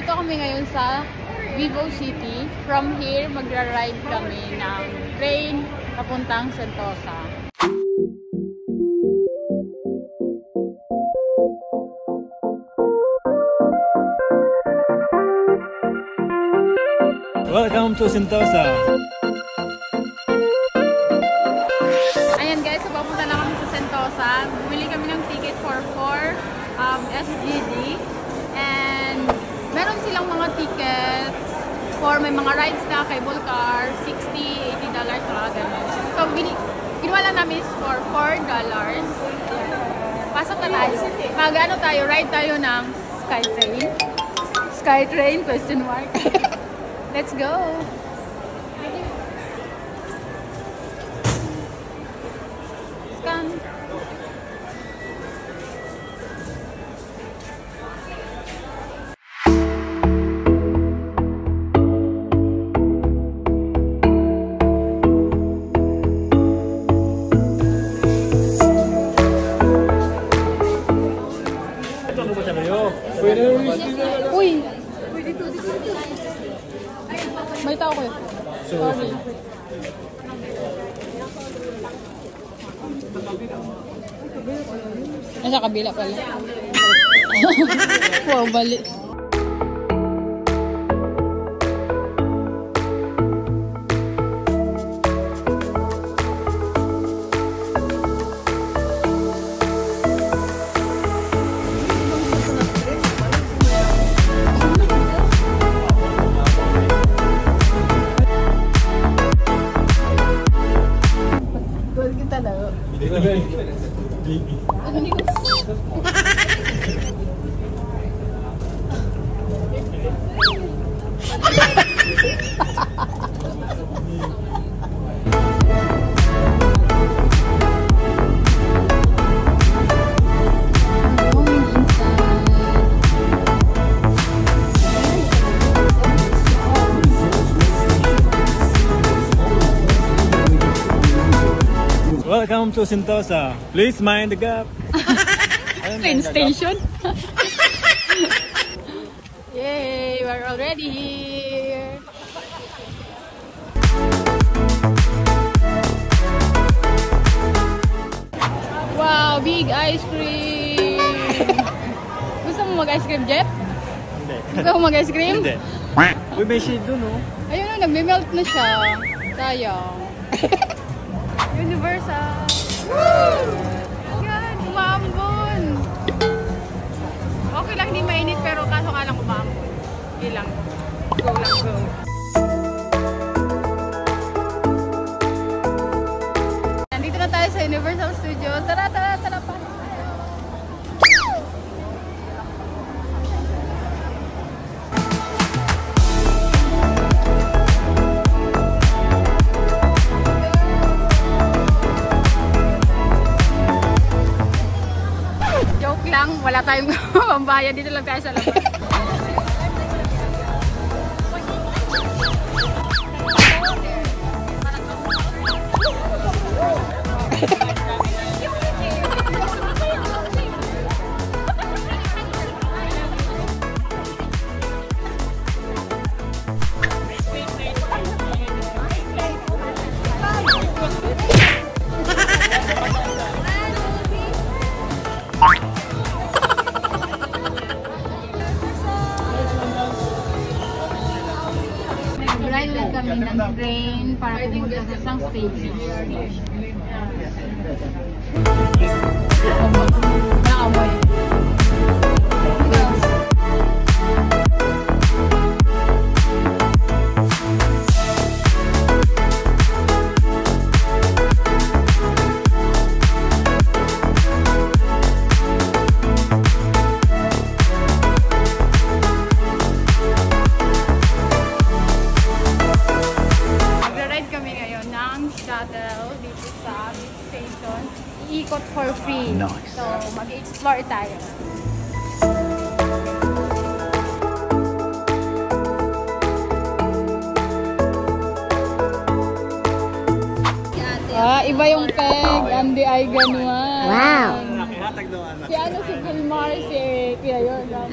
Nandito kami ngayon sa Vivo City. From here, magra-ride kami ng train papuntang Sentosa. Welcome to Sentosa. Ayan guys, so papunta na kami sa Sentosa. Bumili kami ng ticket for 4 SGD. And meron silang mga tickets for may mga rides na cable car, $60, $80, mga ganun. So, kinuha lang namin is for $4. Pasok na tayo. Mag-ano tayo, ride tayo ng Skytrain. Skytrain, question mark. Let's go! Scan. Uy! May tao ko. Sorry. Nasa kabila pala. Wow, balik. Welcome to Sentosa. Please mind the gap. Train station. Yay, we're already here. Wow, big ice cream. Gusto mo mag-ice cream, Jeff? Hindi. Gusto mo mag-ice cream? Hindi. Uy, may shade dun, oh. Ayun na, nagme-melt na siya. Sayang. Universal. Yan, umambon. Okay lang, hindi mainit, pero kaso nga lang umambon. Okay lang. Go lang, go. Nandito na tayo sa Universal Studios. Tara, tara, tara pa. Wala tayong pambayad, dito lang tayo sa labas. Ride lang kami ng train para pumunta sa isang station. Nakamoy. Dito sa station, iikot for free. Nice. So, mag-explore tayo. Iba yung peg, Andy ay ganuan. Wow! Si ano, si Gilmar, si Kuya yun.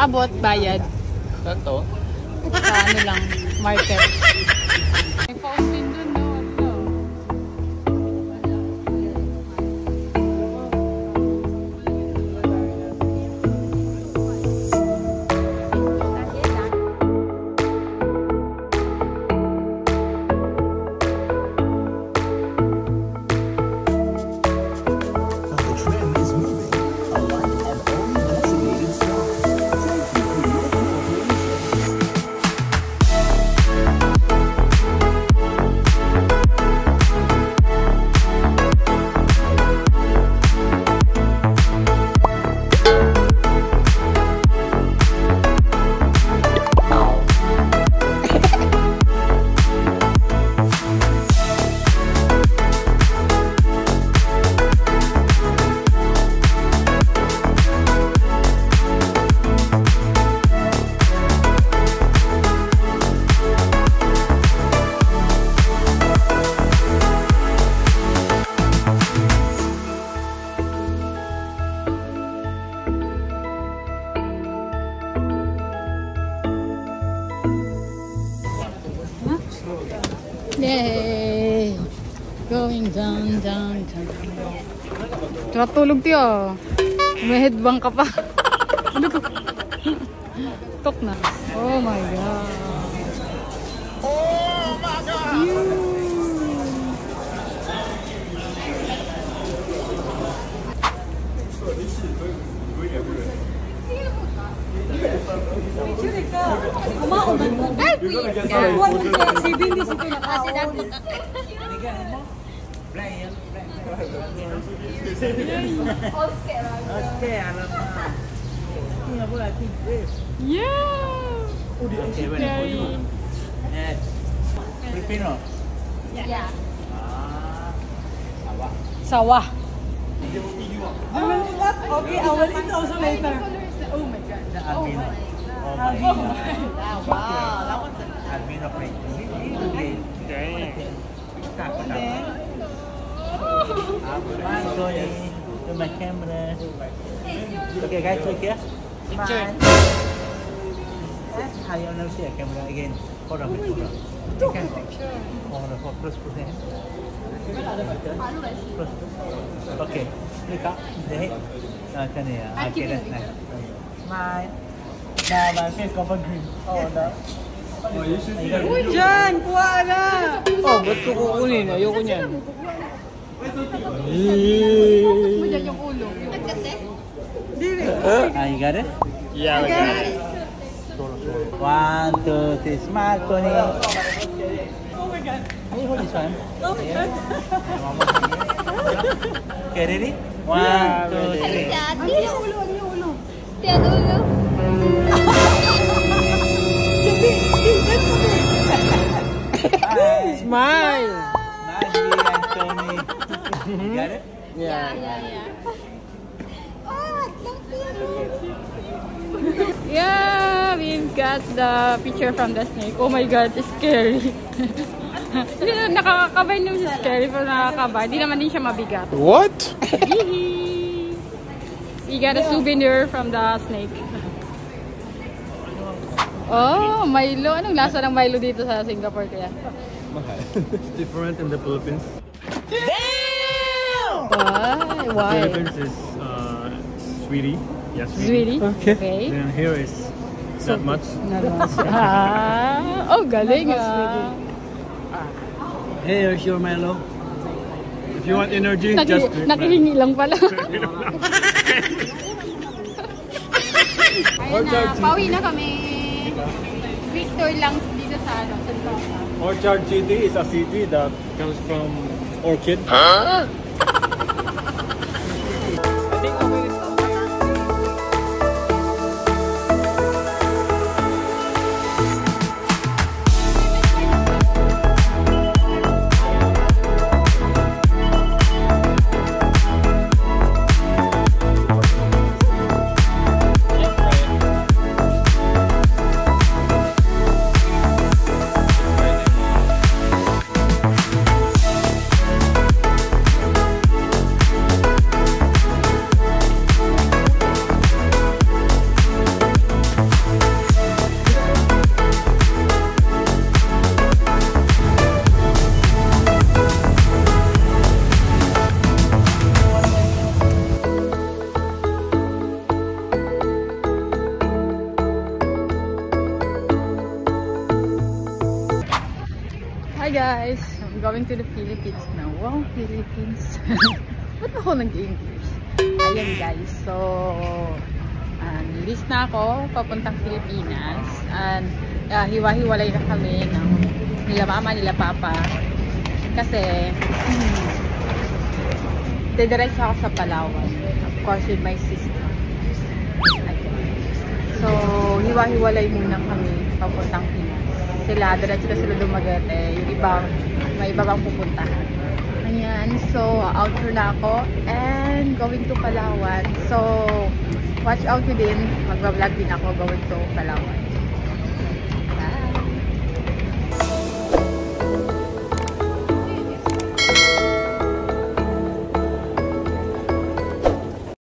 abot, bayad. Saan to? Sa ano lang, market. May fountain dun, no? Yay! Going down, down, down. Natulog tiyo. May headbang ka pa. Ano ko? Tok na. Oh my God. Oh my God. Filipino? Yeah. Sawah. Okay, I will eat also later. Oh my God. The albino. Oh my God. Wow, that one's Albino plate. Tony, to my camera. Okay, guys, click here. picture. How you want to see a camera again? Hold on, hold on. Okay. Hold on, plus. Okay, click up. Okay, that's nice. Smile. Now, my face cover green. Oh, no. Diyan, kuha na! Oh, ba't ko kukunin? Ayoko niyan. Focus mo dyan yung ulo. You got it? Yeah, I got it. 1, 2, 3, smile, Tony. Oh my God. Can you hold this one? Oh my God. Okay, ready? 1, 2, 3. Ano yung ulo? Ano yung ulo? Tiyan ulo. Smile! Maggie and Tony. You got it? Yeah. Yeah, we've got the picture from the snake. Oh my God, it's scary. Hindi na nakakakabay naman siya scary pero nakakabay. Hindi naman din siya mabigat. What? We got a souvenir from the snake. Oh, Milo. Anong lasa ng Milo dito sa Singapore kaya? It's different in the Philippines. Why? Philippines is sweetie. Yes, Sweetie? Okay. Then here is not much. Oh, galing ah. Hey, here's your Milo. If you want energy, just drink Nakihingi lang pala. Ayun na, pauwi na kami. Quick tour lang dito sa Sentosa. Orchard City is a city that comes from orchid. guys! I'm going to the Philippines now. Wow, Philippines! Ba't ako nag-English? Ayan guys, so list na ako papuntang Pilipinas. And hiwa-hiwalay na kami ng nila mama, nila papa. Kasi didiretso ako sa Palawan. Of course with my sister. So, hiwa-hiwalay muna kami papuntang Pinas. Sila, diretso na sila Dumaguete. Yung ibang, may iba bang pupuntahan. Ayan, so, outro na ako. And, going to Palawan. So, watch out din. Magbablog din ako going to Palawan.